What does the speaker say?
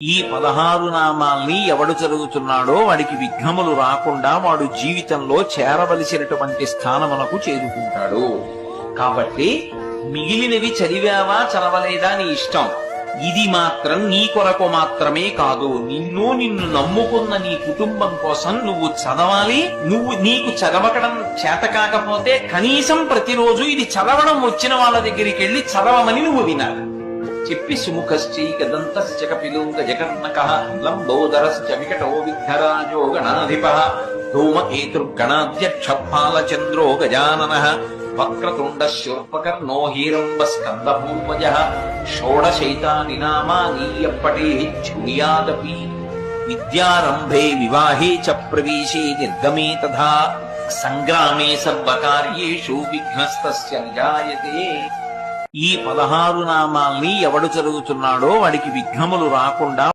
ఈ 16 నామాల్ని ఎవడు చదువుతున్నాడో వాడికి విఘ్నములు రాకుండా వాడు జీవితంలో చేరవలసినటువంటి స్థానమునకు చేరుకుంటాడు. కాబట్టి మిగిలినవి చదివావా చదవలేదా నీ ఇష్టం. ఇది మాత్రం నీ కొరకు మాత్రమే కాదు, నిన్ను నమ్ముకున్న నీ కుటుంబం కోసం నువ్వు చదవాలి. నీకు చదవకడం చేత కాకపోతే కనీసం ప్రతిరోజు ఇది చదవడం వచ్చిన వాళ్ళ దగ్గరికి వెళ్ళి చదవమని నువ్వు వినాలి. చెప్పి సుముఖశ్చైకదంతశ్చ కపిలో గజకర్ణకః లంబోదరశ్చ వికటో విఘ్నరాజో గణాధిపః ధూమకేతుర్గణాధ్యక్ష ఫాలచంద్రో గజాననః వక్రతుండ శూర్పకర్ణో హీరంబ స్కందపూర్వజః షోడశైతాని నామాని యప్పఠేత్ శృణుయాదపి విద్యారంభే వివాహే చ ప్రవేశే నిర్గమే తథా సంగ్రామే సర్వకార్యేషు విఘ్నస్తస్య నిజాయతే. ఈ 16 నామాల్ని ఎవడు చదువుతున్నాడో వాడికి విఘ్నములు రాకుండా